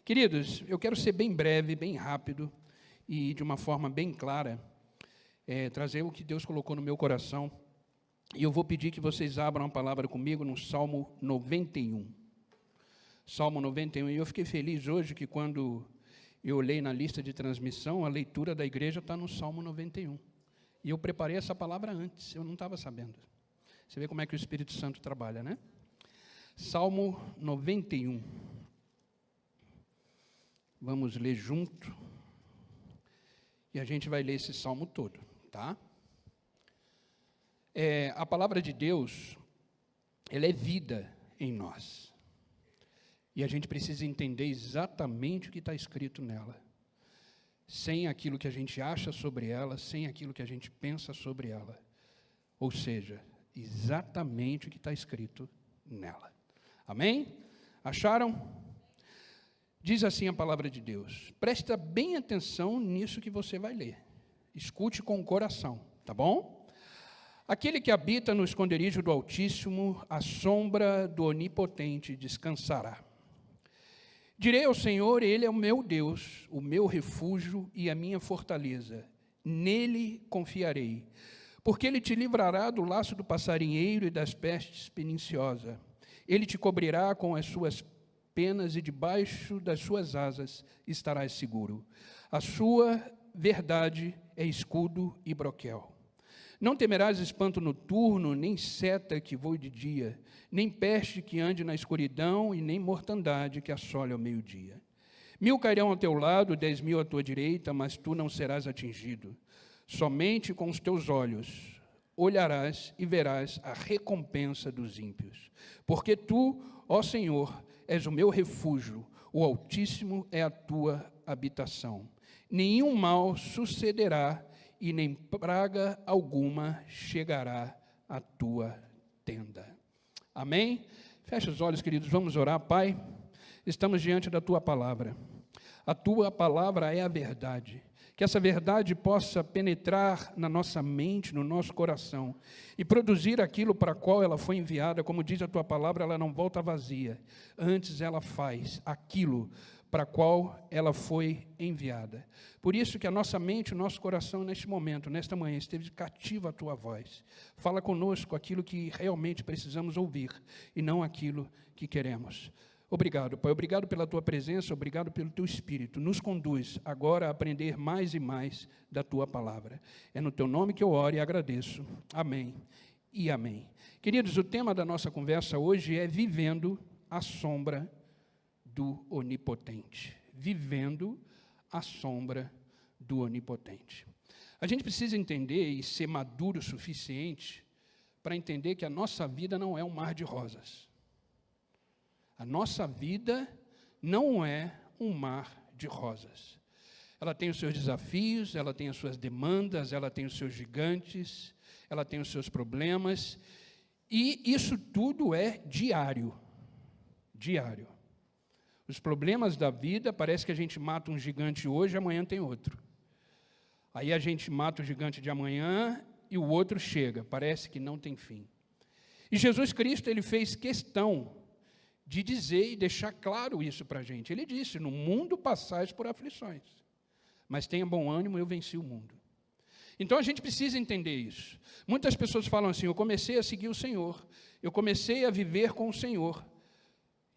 Queridos, eu quero ser bem breve, bem rápido e de uma forma bem clara, trazer o que Deus colocou no meu coração. E eu vou pedir que vocês abram a palavra comigo no Salmo 91. Salmo 91. E eu fiquei feliz hoje que quando eu olhei na lista de transmissão, a leitura da igreja está no Salmo 91. E eu preparei essa palavra antes, eu não estava sabendo. Você vê como é que o Espírito Santo trabalha, né? Salmo 91. Vamos ler junto. E a gente vai ler esse salmo todo, tá? A palavra de Deus, ela é vida em nós. E a gente precisa entender exatamente o que está escrito nela. Sem aquilo que a gente acha sobre ela, sem aquilo que a gente pensa sobre ela. Ou seja, exatamente o que está escrito nela. Amém? Acharam? Diz assim a palavra de Deus. Presta bem atenção nisso que você vai ler. Escute com o coração, tá bom? Aquele que habita no esconderijo do Altíssimo, à sombra do Onipotente descansará. Direi ao Senhor, Ele é o meu Deus, o meu refúgio e a minha fortaleza. Nele confiarei, porque Ele te livrará do laço do passarinheiro e das pestes perniciosas. Ele te cobrirá com as suas penas e debaixo das suas asas estarás seguro. A sua verdade é escudo e broquel. Não temerás espanto noturno, nem seta que voe de dia, nem peste que ande na escuridão, e nem mortandade que assole ao meio-dia. 1000 cairão ao teu lado, 10.000 à tua direita, mas tu não serás atingido. Somente com os teus olhos olharás e verás a recompensa dos ímpios. Porque tu, ó Senhor, és o meu refúgio, o Altíssimo é a tua habitação. Nenhum mal sucederá e nem praga alguma chegará à tua tenda. Amém? Fecha os olhos, queridos, vamos orar. Pai, estamos diante da tua palavra. A tua palavra é a verdade. Que essa verdade possa penetrar na nossa mente, no nosso coração, e produzir aquilo para qual ela foi enviada. Como diz a tua palavra, ela não volta vazia. Antes ela faz aquilo para qual ela foi enviada. Por isso que a nossa mente, o nosso coração, neste momento, nesta manhã, esteve cativo à tua voz. Fala conosco aquilo que realmente precisamos ouvir, e não aquilo que queremos. Obrigado, Pai. Obrigado pela tua presença, obrigado pelo teu Espírito. Nos conduz agora a aprender mais e mais da tua palavra. É no teu nome que eu oro e agradeço. Amém e amém. Queridos, o tema da nossa conversa hoje é vivendo à sombra do Onipotente. Vivendo à sombra do Onipotente. A gente precisa entender e ser maduro o suficiente para entender que a nossa vida não é um mar de rosas. A nossa vida não é um mar de rosas. Ela tem os seus desafios, ela tem as suas demandas, ela tem os seus gigantes, ela tem os seus problemas, e isso tudo é diário. Diário. Os problemas da vida, parece que a gente mata um gigante hoje, amanhã tem outro. Aí a gente mata o gigante de amanhã e o outro chega, parece que não tem fim. E Jesus Cristo, ele fez questão de dizer e deixar claro isso para a gente. Ele disse, no mundo passais por aflições, mas tenha bom ânimo, eu venci o mundo. Então a gente precisa entender isso. Muitas pessoas falam assim, eu comecei a seguir o Senhor, eu comecei a viver com o Senhor,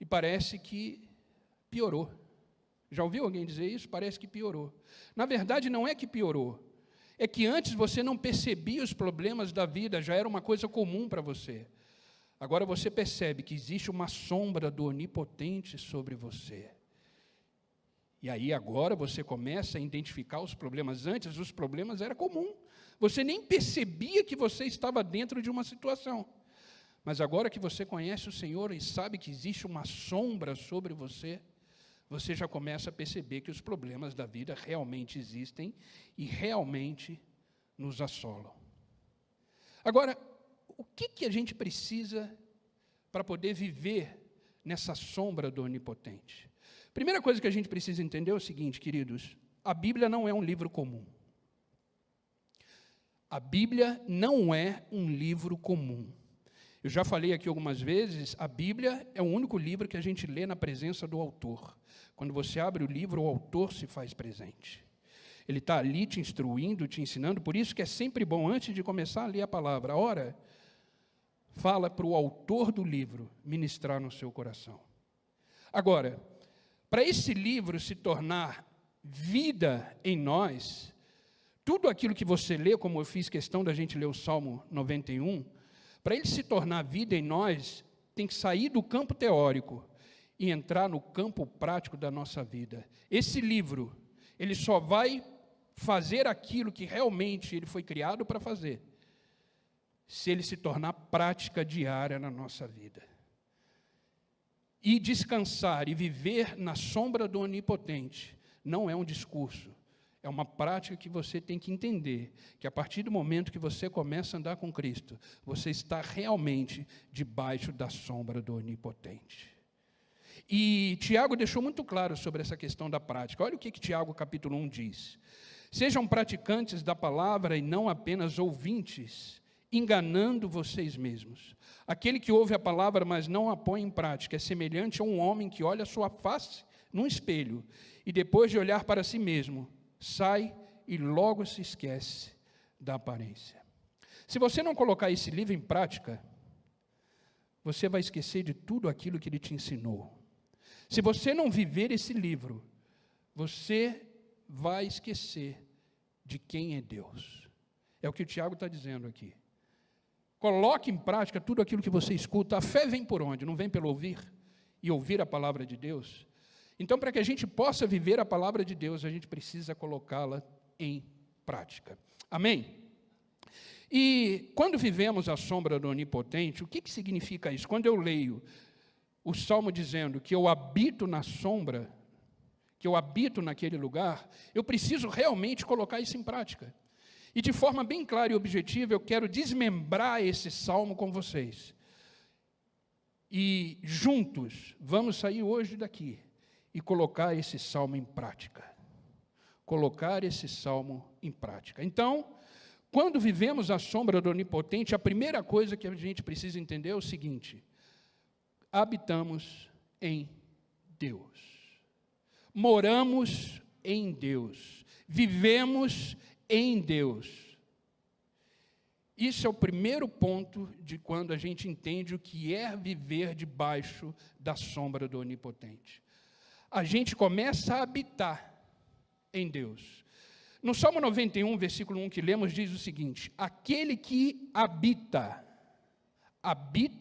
e parece que piorou. Já ouviu alguém dizer isso? Parece que piorou. Na verdade, não é que piorou, é que antes você não percebia os problemas da vida, já era uma coisa comum para você. Agora você percebe que existe uma sombra do Onipotente sobre você. E aí agora você começa a identificar os problemas. Antes os problemas eram comuns. Você nem percebia que você estava dentro de uma situação. Mas agora que você conhece o Senhor e sabe que existe uma sombra sobre você, você já começa a perceber que os problemas da vida realmente existem e realmente nos assolam. Agora, o que a gente precisa para poder viver nessa sombra do Onipotente? Primeira coisa que a gente precisa entender é o seguinte, queridos, a Bíblia não é um livro comum. A Bíblia não é um livro comum. Eu já falei aqui algumas vezes, a Bíblia é o único livro que a gente lê na presença do autor. Quando você abre o livro, o autor se faz presente. Ele está ali te instruindo, te ensinando, por isso que é sempre bom, antes de começar a ler a palavra, ora, fala para o autor do livro ministrar no seu coração. Agora, para esse livro se tornar vida em nós, tudo aquilo que você lê, como eu fiz questão da gente ler o Salmo 91, para ele se tornar vida em nós, tem que sair do campo teórico e entrar no campo prático da nossa vida. Esse livro, ele só vai fazer aquilo que realmente ele foi criado para fazer, se ele se tornar prática diária na nossa vida. E descansar e viver na sombra do Onipotente não é um discurso, é uma prática que você tem que entender, que a partir do momento que você começa a andar com Cristo, você está realmente debaixo da sombra do Onipotente. E Tiago deixou muito claro sobre essa questão da prática. Olha o que Tiago capítulo 1 diz. Sejam praticantes da palavra e não apenas ouvintes, enganando vocês mesmos. Aquele que ouve a palavra, mas não a põe em prática, é semelhante a um homem que olha a sua face num espelho e depois de olhar para si mesmo, sai e logo se esquece da aparência. Se você não colocar esse livro em prática, você vai esquecer de tudo aquilo que ele te ensinou. Se você não viver esse livro, você vai esquecer de quem é Deus. É o que o Tiago está dizendo aqui. Coloque em prática tudo aquilo que você escuta. A fé vem por onde? Não vem pelo ouvir? E ouvir a palavra de Deus? Então, para que a gente possa viver a palavra de Deus, a gente precisa colocá-la em prática. Amém? E quando vivemos à sombra do Onipotente, o que significa isso? Quando eu leio o Salmo dizendo que eu habito na sombra, que eu habito naquele lugar, eu preciso realmente colocar isso em prática. E de forma bem clara e objetiva, eu quero desmembrar esse Salmo com vocês. E juntos, vamos sair hoje daqui e colocar esse Salmo em prática. Colocar esse Salmo em prática. Então, quando vivemos à sombra do Onipotente, a primeira coisa que a gente precisa entender é o seguinte: habitamos em Deus. Moramos em Deus. Vivemos em Deus. Isso é o primeiro ponto de quando a gente entende o que é viver debaixo da sombra do Onipotente. A gente começa a habitar em Deus. No Salmo 91, versículo 1 que lemos, diz o seguinte: aquele que habita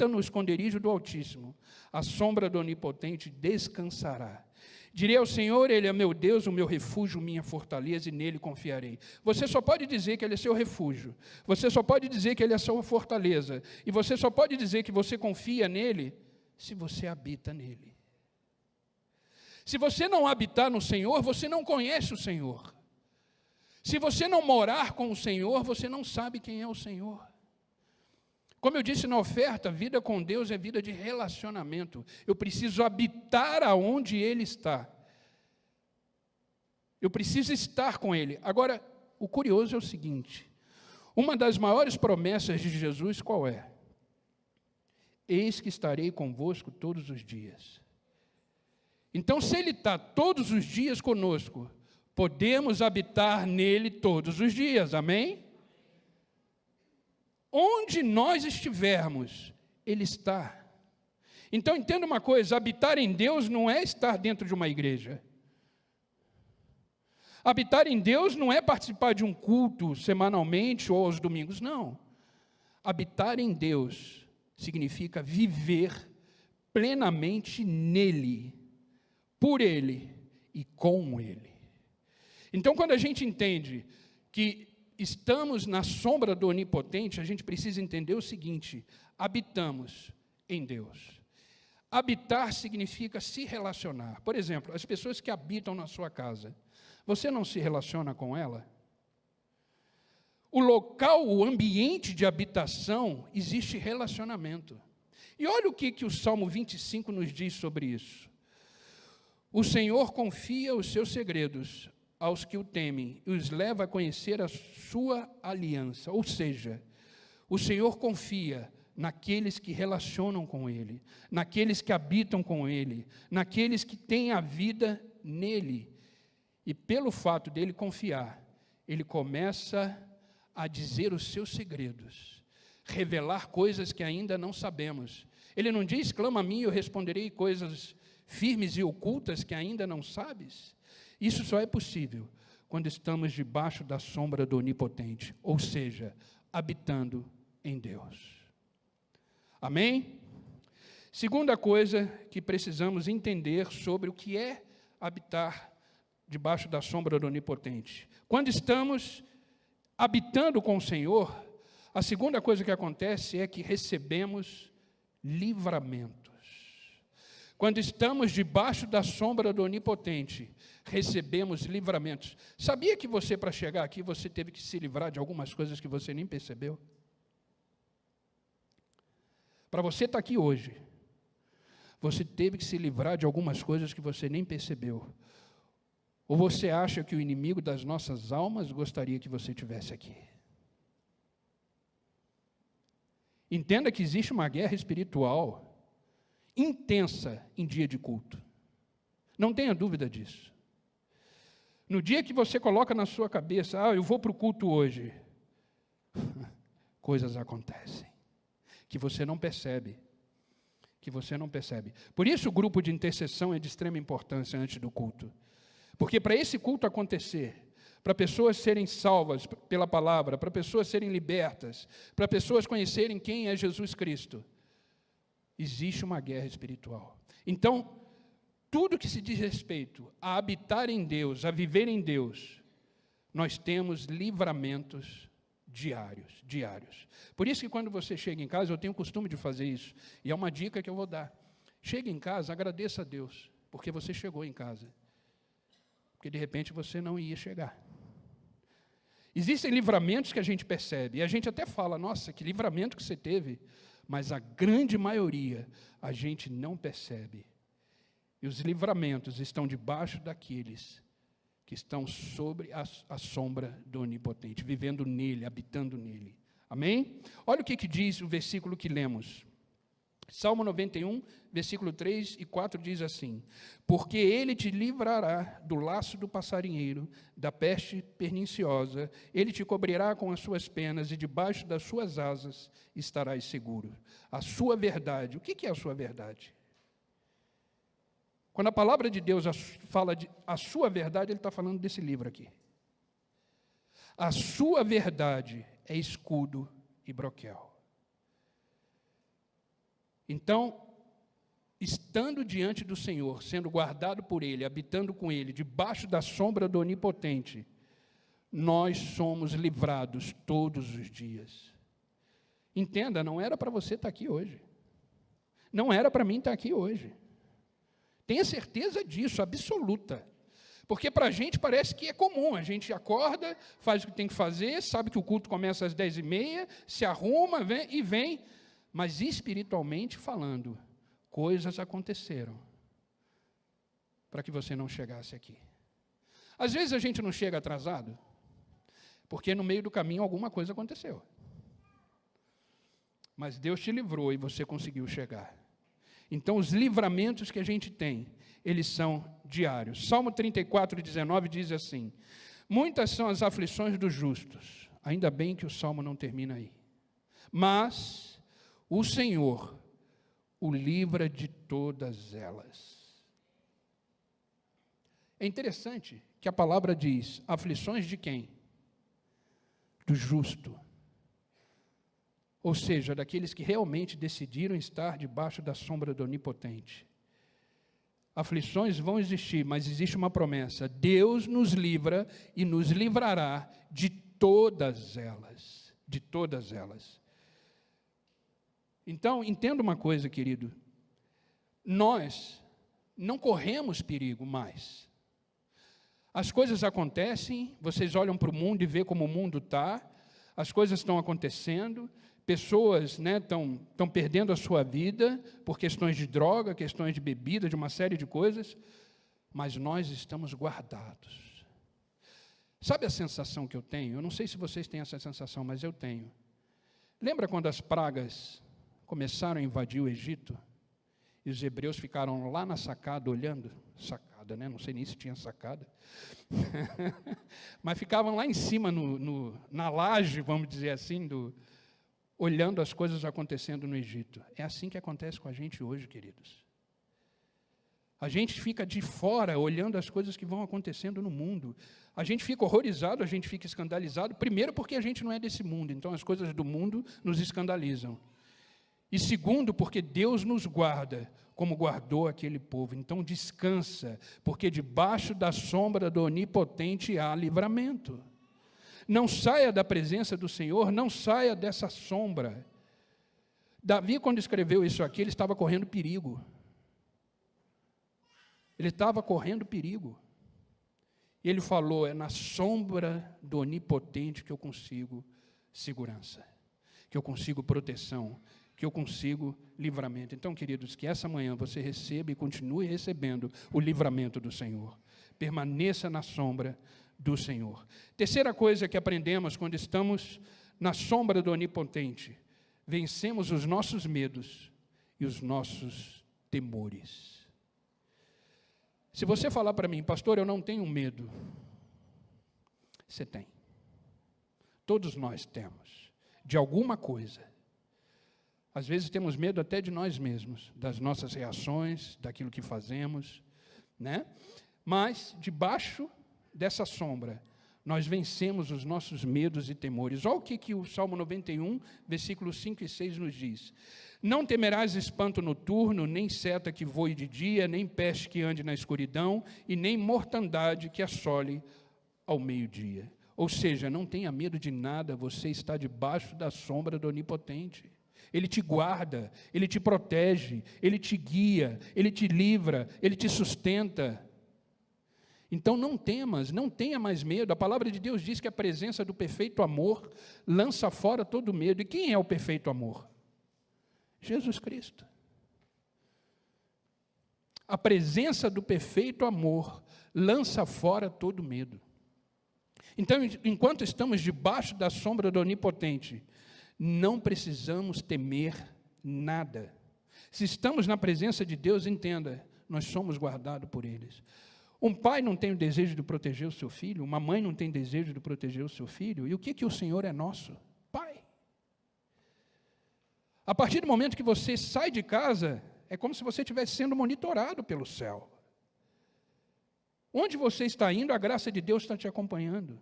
no esconderijo do Altíssimo, a sombra do Onipotente descansará. Direi ao Senhor, Ele é meu Deus, o meu refúgio, minha fortaleza, e nele confiarei. Você só pode dizer que Ele é seu refúgio, você só pode dizer que Ele é sua fortaleza, e você só pode dizer que você confia nele, se você habita nele. Se você não habitar no Senhor, você não conhece o Senhor. Se você não morar com o Senhor, você não sabe quem é o Senhor. Como eu disse na oferta, vida com Deus é vida de relacionamento. Eu preciso habitar aonde Ele está. Eu preciso estar com Ele. Agora, o curioso é o seguinte: uma das maiores promessas de Jesus qual é? Eis que estarei convosco todos os dias. Então, se Ele está todos os dias conosco, podemos habitar nele todos os dias, amém? Onde nós estivermos, Ele está. Então, entenda uma coisa: habitar em Deus não é estar dentro de uma igreja. Habitar em Deus não é participar de um culto semanalmente ou aos domingos, não. Habitar em Deus significa viver plenamente nele, por Ele e com Ele. Então, quando a gente entende que estamos na sombra do Onipotente, a gente precisa entender o seguinte: habitamos em Deus. Habitar significa se relacionar. Por exemplo, as pessoas que habitam na sua casa, você não se relaciona com ela? O local, o ambiente de habitação, existe relacionamento. E olha o que o Salmo 25 nos diz sobre isso. O Senhor confia os seus segredos aos que o temem e os leva a conhecer a sua aliança. Ou seja, o Senhor confia naqueles que relacionam com Ele, naqueles que habitam com Ele, naqueles que têm a vida nele. E pelo fato dele confiar, ele começa a dizer os seus segredos, revelar coisas que ainda não sabemos. Ele não diz, clama a mim e eu responderei coisas firmes e ocultas que ainda não sabes. Isso só é possível quando estamos debaixo da sombra do Onipotente, ou seja, habitando em Deus. Amém? Segunda coisa que precisamos entender sobre o que é habitar debaixo da sombra do Onipotente. Quando estamos habitando com o Senhor, a segunda coisa que acontece é que recebemos livramentos. Quando estamos debaixo da sombra do Onipotente, recebemos livramentos. Sabia que você, para chegar aqui, você teve que se livrar de algumas coisas que você nem percebeu? Para você estar aqui hoje, você teve que se livrar de algumas coisas que você nem percebeu. Ou você acha que o inimigo das nossas almas gostaria que você estivesse aqui? Entenda que existe uma guerra espiritual intensa em dia de culto. Não tenha dúvida disso. No dia que você coloca na sua cabeça, eu vou para o culto hoje, coisas acontecem que você não percebe. Por isso o grupo de intercessão é de extrema importância antes do culto. Porque para esse culto acontecer, para pessoas serem salvas pela palavra, para pessoas serem libertas, para pessoas conhecerem quem é Jesus Cristo, existe uma guerra espiritual. Então, tudo que se diz respeito a habitar em Deus, a viver em Deus, nós temos livramentos diários. Por isso que quando você chega em casa, eu tenho o costume de fazer isso, e é uma dica que eu vou dar. Chega em casa, agradeça a Deus, porque você chegou em casa. Porque de repente você não ia chegar. Existem livramentos que a gente percebe, e a gente até fala, nossa, que livramento que você teve, mas a grande maioria a gente não percebe. E os livramentos estão debaixo daqueles que estão sobre a sombra do Onipotente, vivendo nele, habitando nele. Amém? Olha o que diz o versículo que lemos. Salmo 91, versículo 3 e 4 diz assim: porque ele te livrará do laço do passarinheiro, da peste perniciosa, ele te cobrirá com as suas penas e debaixo das suas asas estarás seguro. A sua verdade, o que é a sua verdade? Quando a palavra de Deus fala de a sua verdade, ele está falando desse livro aqui. A sua verdade é escudo e broquel. Então, estando diante do Senhor, sendo guardado por Ele, habitando com Ele, debaixo da sombra do Onipotente, nós somos livrados todos os dias. Entenda, não era para você estar aqui hoje. Não era para mim estar aqui hoje. Tenha certeza disso, absoluta. Porque para a gente parece que é comum, a gente acorda, faz o que tem que fazer, sabe que o culto começa às 10h30, se arruma vem. Mas espiritualmente falando, coisas aconteceram para que você não chegasse aqui. Às vezes a gente não chega atrasado, porque no meio do caminho alguma coisa aconteceu. Mas Deus te livrou e você conseguiu chegar. Então os livramentos que a gente tem, eles são diários. Salmo 34, 19 diz assim: muitas são as aflições dos justos. Ainda bem que o Salmo não termina aí. Mas o Senhor o livra de todas elas. É interessante que a palavra diz, aflições de quem? Do justo. Ou seja, daqueles que realmente decidiram estar debaixo da sombra do Onipotente. Aflições vão existir, mas existe uma promessa. Deus nos livra e nos livrará de todas elas. De todas elas. Então, entenda uma coisa, querido. Nós não corremos perigo mais. As coisas acontecem, vocês olham para o mundo e vê como o mundo está, as coisas estão acontecendo, pessoas estão perdendo a sua vida por questões de droga, questões de bebida, de uma série de coisas, mas nós estamos guardados. Sabe a sensação que eu tenho? Eu não sei se vocês têm essa sensação, mas eu tenho. Lembra quando as pragas começaram a invadir o Egito, e os hebreus ficaram lá na sacada olhando, sacada, né? Não sei nem se tinha sacada, mas ficavam lá em cima, na laje, vamos dizer assim, olhando as coisas acontecendo no Egito. É assim que acontece com a gente hoje, queridos. A gente fica de fora, olhando as coisas que vão acontecendo no mundo. A gente fica horrorizado, a gente fica escandalizado, primeiro porque a gente não é desse mundo, então as coisas do mundo nos escandalizam. E segundo, porque Deus nos guarda, como guardou aquele povo. Então descansa, porque debaixo da sombra do Onipotente há livramento. Não saia da presença do Senhor, não saia dessa sombra. Davi, quando escreveu isso aqui, ele estava correndo perigo. Ele estava correndo perigo. E ele falou, é na sombra do Onipotente que eu consigo segurança, que eu consigo proteção, que eu consigo livramento. Então, queridos, que essa manhã você receba e continue recebendo o livramento do Senhor. Permaneça na sombra do Senhor. Terceira coisa que aprendemos quando estamos na sombra do Onipotente, vencemos os nossos medos e os nossos temores. Se você falar para mim, pastor, eu não tenho medo, você tem. Todos nós temos, de alguma coisa. Às vezes temos medo até de nós mesmos, das nossas reações, daquilo que fazemos, né? Mas, debaixo dessa sombra, nós vencemos os nossos medos e temores. Olha o que o Salmo 91, versículos 5 e 6 nos diz. Não temerás espanto noturno, nem seta que voe de dia, nem peste que ande na escuridão, e nem mortandade que assole ao meio-dia. Ou seja, não tenha medo de nada, você está debaixo da sombra do Onipotente. Ele te guarda, Ele te protege, Ele te guia, Ele te livra, Ele te sustenta. Então não temas, não tenha mais medo. A palavra de Deus diz que a presença do perfeito amor lança fora todo medo. E quem é o perfeito amor? Jesus Cristo. A presença do perfeito amor lança fora todo medo. Então, enquanto estamos debaixo da sombra do Onipotente, não precisamos temer nada. Se estamos na presença de Deus, entenda, nós somos guardados por eles. Um pai não tem o desejo de proteger o seu filho, uma mãe não tem desejo de proteger o seu filho, e o que o Senhor é nosso? Pai. A partir do momento que você sai de casa, é como se você estivesse sendo monitorado pelo céu. Onde você está indo, a graça de Deus está te acompanhando.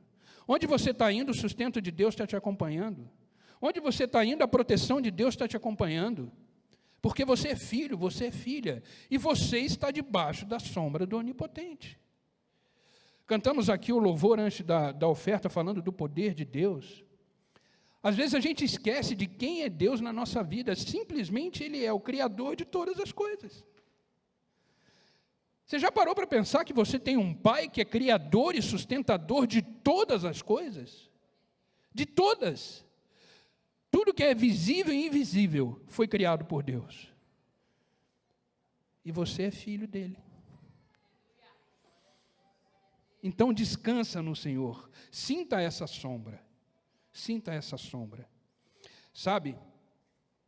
Onde você está indo, o sustento de Deus está te acompanhando. Onde você está indo, a proteção de Deus está te acompanhando. Porque você é filho, você é filha, e você está debaixo da sombra do Onipotente. Cantamos aqui o louvor antes da oferta, falando do poder de Deus. Às vezes a gente esquece de quem é Deus na nossa vida, simplesmente Ele é o Criador de todas as coisas. Você já parou para pensar que você tem um Pai que é Criador e sustentador de todas as coisas? De todas. Tudo que é visível e invisível foi criado por Deus. E você é filho dele. Então descansa no Senhor. Sinta essa sombra. Sinta essa sombra. Sabe,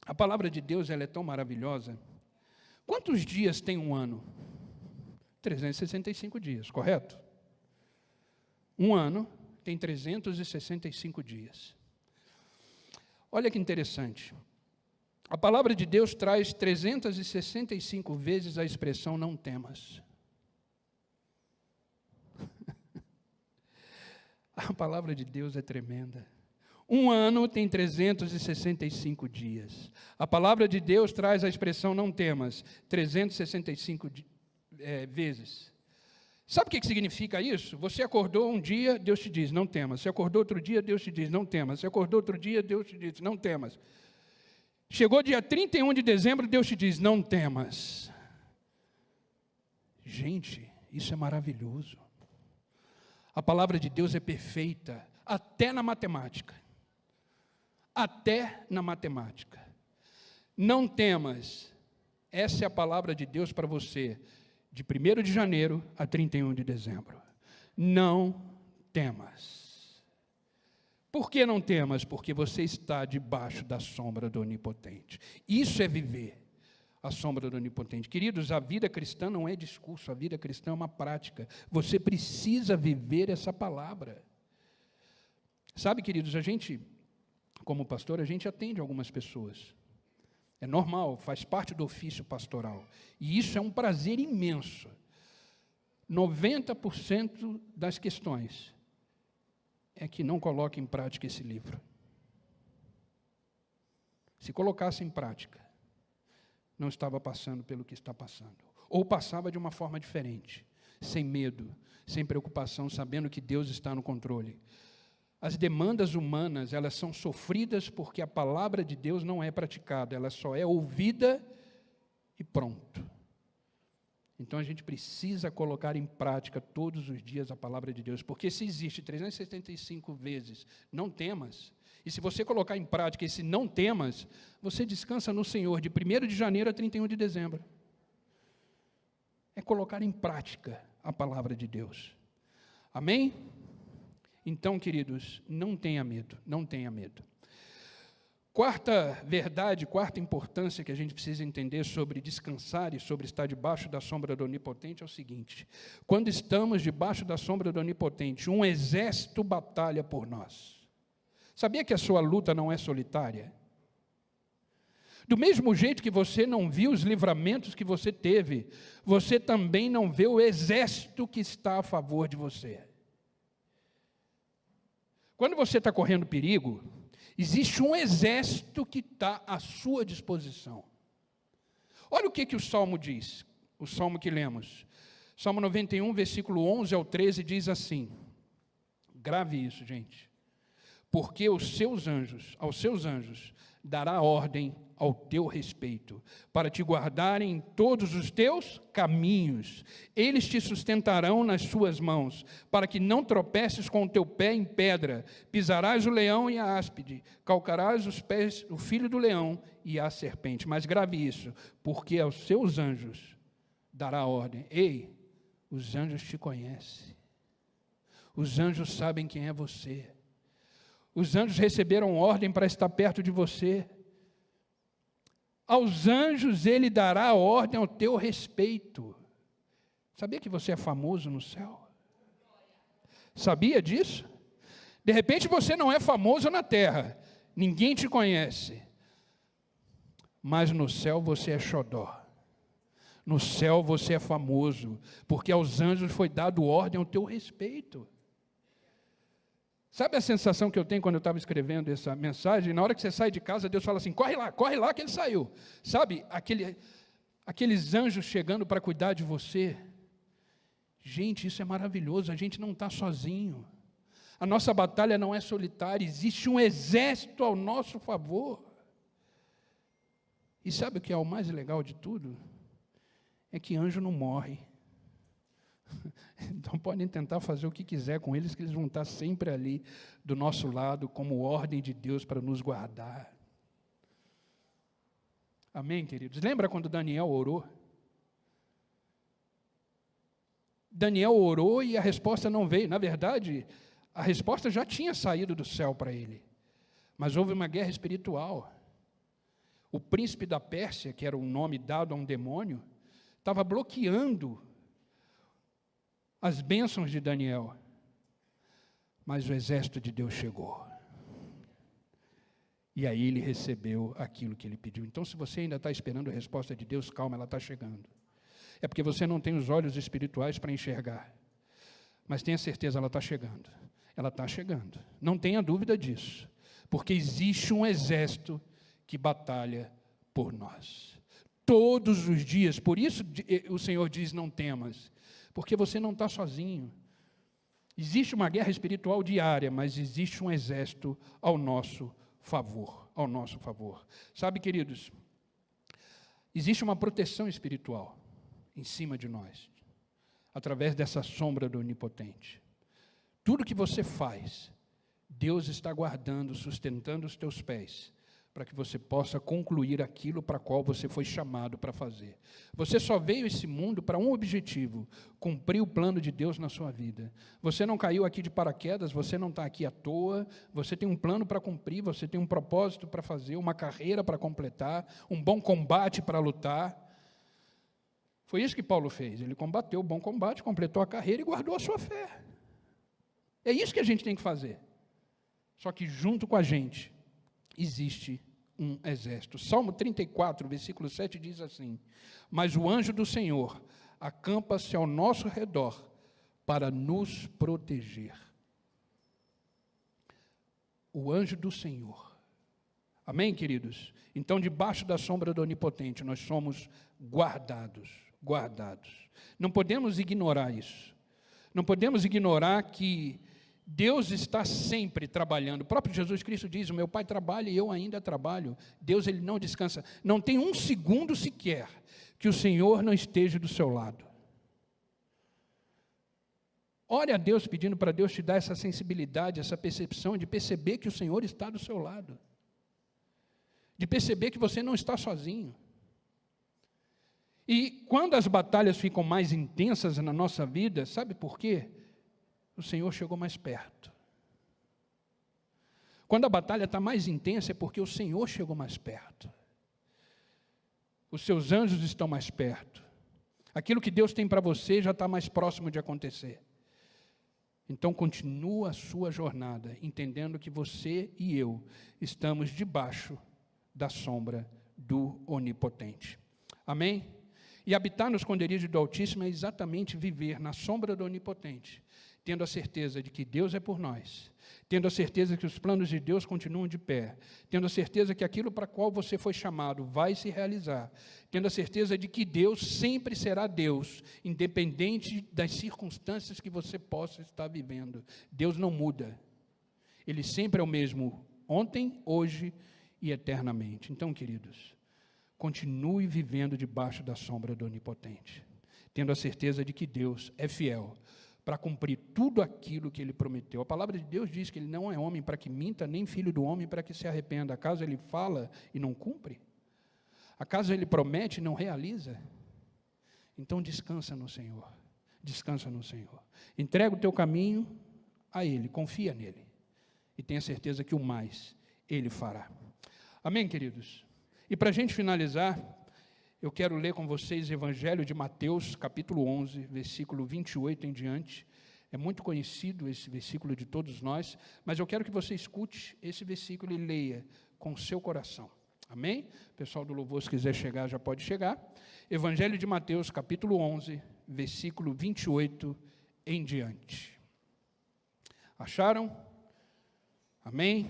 a palavra de Deus ela é tão maravilhosa. Quantos dias tem um ano? 365 dias, correto? Um ano tem 365 dias. Olha que interessante. A palavra de Deus traz 365 vezes a expressão não temas. A palavra de Deus é tremenda. Um ano tem 365 dias. A palavra de Deus traz a expressão não temas 365 vezes. Sabe o que significa isso? Você acordou um dia, Deus te diz, não temas. Você acordou outro dia, Deus te diz, não temas. Você acordou outro dia, Deus te diz, não temas. Chegou dia 31 de dezembro, Deus te diz, não temas. Gente, isso é maravilhoso. A palavra de Deus é perfeita, até na matemática. Até na matemática. Não temas. Essa é a palavra de Deus para você. De 1º de janeiro a 31 de dezembro. Não temas. Por que não temas? Porque você está debaixo da sombra do Onipotente. Isso é viver a sombra do Onipotente. Queridos, a vida cristã não é discurso, a vida cristã é uma prática. Você precisa viver essa palavra. Sabe, queridos, a gente, como pastor, a gente atende algumas pessoas. É normal, faz parte do ofício pastoral. E isso é um prazer imenso. 90% das questões é que não coloca em prática esse livro. Se colocasse em prática, não estava passando pelo que está passando. Ou passava de uma forma diferente, sem medo, sem preocupação, sabendo que Deus está no controle. As demandas humanas, elas são sofridas porque a palavra de Deus não é praticada, ela só é ouvida e pronto. Então, a gente precisa colocar em prática todos os dias a palavra de Deus, porque se existe 375 vezes, não temas, e se você colocar em prática esse não temas, você descansa no Senhor de 1º de janeiro a 31 de dezembro. É colocar em prática a palavra de Deus. Amém? Então, queridos, não tenha medo, não tenha medo. Quarta verdade, quarta importância que a gente precisa entender sobre descansar e sobre estar debaixo da sombra do Onipotente é o seguinte: quando estamos debaixo da sombra do Onipotente, um exército batalha por nós. Sabia que a sua luta não é solitária? Do mesmo jeito que você não viu os livramentos que você teve, você também não vê o exército que está a favor de você. Quando você está correndo perigo, existe um exército que está à sua disposição. Olha o que o Salmo diz, o Salmo que lemos. Salmo 91, versículo 11 ao 13, diz assim, grave isso, gente. Porque aos seus anjos, dará ordem ao teu respeito, para te guardarem em todos os teus caminhos. Eles te sustentarão nas suas mãos, para que não tropeces com o teu pé em pedra. Pisarás o leão e a áspide, calcarás os pés, o filho do leão e a serpente. Mas grave isso, porque aos seus anjos dará ordem. Ei, os anjos te conhecem. Os anjos sabem quem é você. Os anjos receberam ordem para estar perto de você. Aos anjos ele dará ordem ao teu respeito. Sabia que você é famoso no céu? Sabia disso? De repente você não é famoso na terra, ninguém te conhece. Mas no céu você é xodó. No céu você é famoso, porque aos anjos foi dado ordem ao teu respeito. Sabe a sensação que eu tenho quando eu estava escrevendo essa mensagem? Na hora que você sai de casa, Deus fala assim, corre lá que ele saiu. Sabe, aqueles anjos chegando para cuidar de você. Gente, isso é maravilhoso, a gente não está sozinho. A nossa batalha não é solitária, existe um exército ao nosso favor. E sabe o que é o mais legal de tudo? É que anjo não morre. Então podem tentar fazer o que quiser com eles, que eles vão estar sempre ali do nosso lado, como ordem de Deus para nos guardar. Amém, queridos? Lembra quando Daniel orou? Daniel orou e a resposta não veio. Na verdade, a resposta já tinha saído do céu para ele. Mas houve uma guerra espiritual. O príncipe da Pérsia, que era o nome dado a um demônio, estava bloqueando as bênçãos de Daniel, mas o exército de Deus chegou, e aí ele recebeu aquilo que ele pediu. Então, se você ainda está esperando a resposta de Deus, calma, ela está chegando. É porque você não tem os olhos espirituais para enxergar, mas tenha certeza, ela está chegando. Ela está chegando, não tenha dúvida disso, porque existe um exército que batalha por nós, todos os dias. Por isso o Senhor diz, não temas, porque você não está sozinho. Existe uma guerra espiritual diária, mas existe um exército ao nosso favor, ao nosso favor. Sabe, queridos, existe uma proteção espiritual em cima de nós, através dessa sombra do Onipotente. Tudo que você faz, Deus está guardando, sustentando os teus pés, para que você possa concluir aquilo para qual você foi chamado para fazer. Você só veio a esse mundo para um objetivo: cumprir o plano de Deus na sua vida. Você não caiu aqui de paraquedas, você não está aqui à toa, você tem um plano para cumprir, você tem um propósito para fazer, uma carreira para completar, um bom combate para lutar. Foi isso que Paulo fez, ele combateu o bom combate, completou a carreira e guardou a sua fé. É isso que a gente tem que fazer. Só que junto com a gente existe um exército. Salmo 34, versículo 7 diz assim: mas o anjo do Senhor acampa-se ao nosso redor para nos proteger. O anjo do Senhor. Amém, queridos? Então, debaixo da sombra do Onipotente, nós somos guardados. Não podemos ignorar isso. Não podemos ignorar que Deus está sempre trabalhando. O próprio Jesus Cristo diz: o meu Pai trabalha e eu ainda trabalho. Deus, ele não descansa. Não tem um segundo sequer que o Senhor não esteja do seu lado. Ore a Deus pedindo para Deus te dar essa sensibilidade, essa percepção de perceber que o Senhor está do seu lado. De perceber que você não está sozinho. E quando as batalhas ficam mais intensas na nossa vida, sabe por quê? O Senhor chegou mais perto. Quando a batalha está mais intensa, é porque o Senhor chegou mais perto. Os seus anjos estão mais perto. Aquilo que Deus tem para você já está mais próximo de acontecer. Então, continua a sua jornada, entendendo que você e eu estamos debaixo da sombra do Onipotente. Amém? E habitar no esconderijo do Altíssimo é exatamente viver na sombra do Onipotente, tendo a certeza de que Deus é por nós, tendo a certeza que os planos de Deus continuam de pé, tendo a certeza que aquilo para qual você foi chamado vai se realizar, tendo a certeza de que Deus sempre será Deus, independente das circunstâncias que você possa estar vivendo. Deus não muda. Ele sempre é o mesmo, ontem, hoje e eternamente. Então, queridos, continue vivendo debaixo da sombra do Onipotente, tendo a certeza de que Deus é fiel para cumprir tudo aquilo que Ele prometeu. A palavra de Deus diz que Ele não é homem para que minta, nem filho do homem para que se arrependa. Acaso Ele fala e não cumpre? Acaso Ele promete e não realiza? Então descansa no Senhor, descansa no Senhor. Entrega o teu caminho a Ele, confia nele, e tenha certeza que o mais Ele fará. Amém, queridos? E para a gente finalizar, eu quero ler com vocês o Evangelho de Mateus, capítulo 11, versículo 28 em diante. É muito conhecido esse versículo de todos nós, mas eu quero que você escute esse versículo e leia com o seu coração. Amém? O pessoal do louvor, se quiser chegar, já pode chegar. Evangelho de Mateus, capítulo 11, versículo 28 em diante. Acharam? Amém?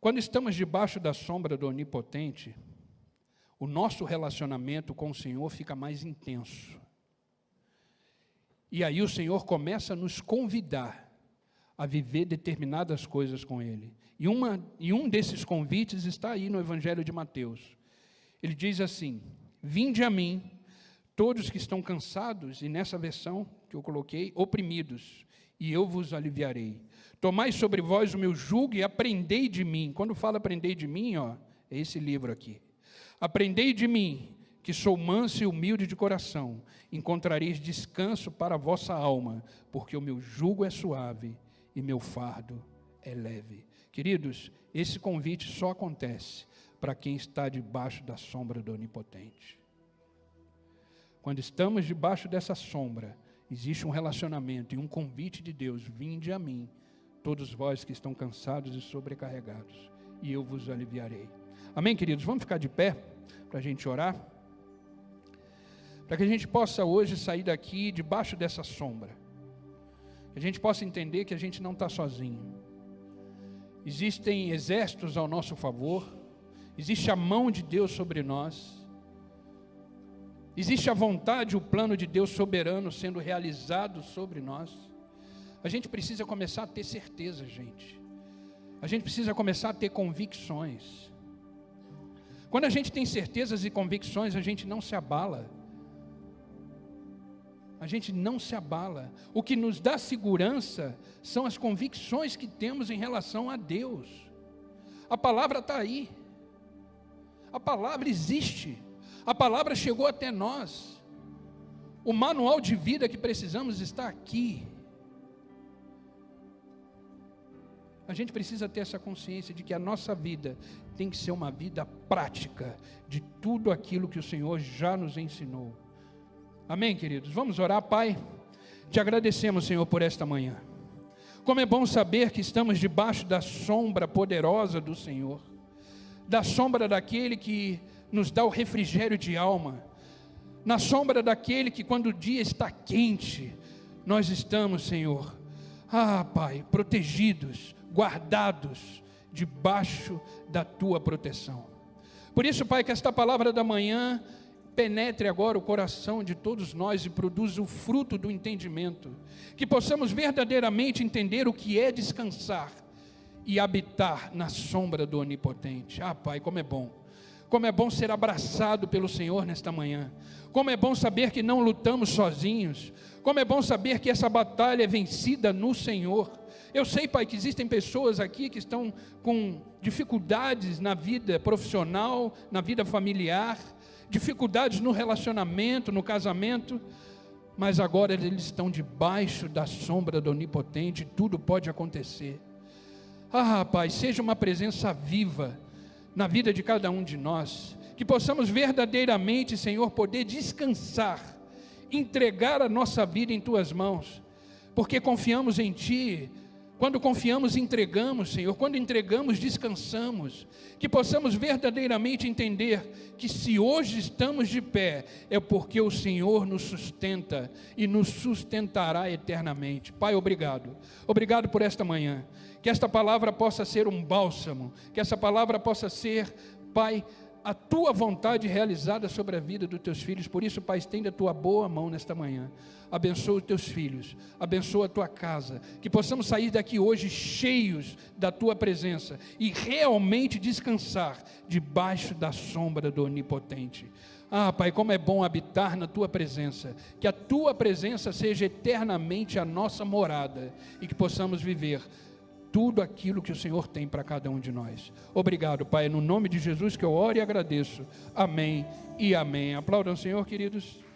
Quando estamos debaixo da sombra do Onipotente, o nosso relacionamento com o Senhor fica mais intenso. E aí o Senhor começa a nos convidar a viver determinadas coisas com Ele. E um desses convites está aí no Evangelho de Mateus. Ele diz assim: vinde a mim, todos que estão cansados, e nessa versão que eu coloquei, oprimidos, e eu vos aliviarei. Tomai sobre vós o meu jugo e aprendei de mim. Quando fala aprendei de mim, é esse livro aqui. Aprendei de mim, que sou manso e humilde de coração. Encontrareis descanso para a vossa alma, porque o meu jugo é suave e meu fardo é leve. Queridos, esse convite só acontece para quem está debaixo da sombra do Onipotente. Quando estamos debaixo dessa sombra, existe um relacionamento e um convite de Deus: vinde a mim, todos vós que estão cansados e sobrecarregados, e eu vos aliviarei. Amém, queridos? Vamos ficar de pé para a gente orar? Para que a gente possa hoje sair daqui debaixo dessa sombra. Que a gente possa entender que a gente não está sozinho. Existem exércitos ao nosso favor. Existe a mão de Deus sobre nós. Existe a vontade, o plano de Deus soberano sendo realizado sobre nós. A gente precisa começar a ter certeza, gente. A gente precisa começar a ter convicções. Quando a gente tem certezas e convicções, a gente não se abala. A gente não se abala. O que nos dá segurança são as convicções que temos em relação a Deus. A palavra está aí. A palavra existe. A palavra chegou até nós. O manual de vida que precisamos está aqui. A gente precisa ter essa consciência de que a nossa vida tem que ser uma vida prática de tudo aquilo que o Senhor já nos ensinou. Amém, queridos? Vamos orar. Pai, te agradecemos, Senhor, por esta manhã. Como é bom saber que estamos debaixo da sombra poderosa do Senhor, da sombra daquele que nos dá o refrigério de alma, na sombra daquele que quando o dia está quente, nós estamos, Senhor, Pai, protegidos, guardados, debaixo da tua proteção. Por isso, Pai, que esta palavra da manhã penetre agora o coração de todos nós e produza o fruto do entendimento, que possamos verdadeiramente entender o que é descansar e habitar na sombra do Onipotente. Pai, como é bom ser abraçado pelo Senhor nesta manhã, como é bom saber que não lutamos sozinhos, como é bom saber que essa batalha é vencida no Senhor. Eu sei, Pai, que existem pessoas aqui que estão com dificuldades na vida profissional, na vida familiar, dificuldades no relacionamento, no casamento, mas agora eles estão debaixo da sombra do Onipotente, tudo pode acontecer. Pai, seja uma presença viva na vida de cada um de nós, que possamos verdadeiramente, Senhor, poder descansar, entregar a nossa vida em Tuas mãos, porque confiamos em Ti. Quando confiamos, entregamos, Senhor. Quando entregamos, descansamos. Que possamos verdadeiramente entender que se hoje estamos de pé, é porque o Senhor nos sustenta e nos sustentará eternamente. Pai, obrigado. Obrigado por esta manhã. Que esta palavra possa ser um bálsamo. Que essa palavra possa ser, Pai, a Tua vontade realizada sobre a vida dos Teus filhos. Por isso, Pai, estende a Tua boa mão nesta manhã. Abençoa os Teus filhos, abençoa a Tua casa, que possamos sair daqui hoje cheios da Tua presença e realmente descansar debaixo da sombra do Onipotente. Pai, como é bom habitar na Tua presença, que a Tua presença seja eternamente a nossa morada e que possamos viver tudo aquilo que o Senhor tem para cada um de nós. Obrigado, Pai, no nome de Jesus que eu oro e agradeço. Amém e amém. Aplaudam o Senhor, queridos.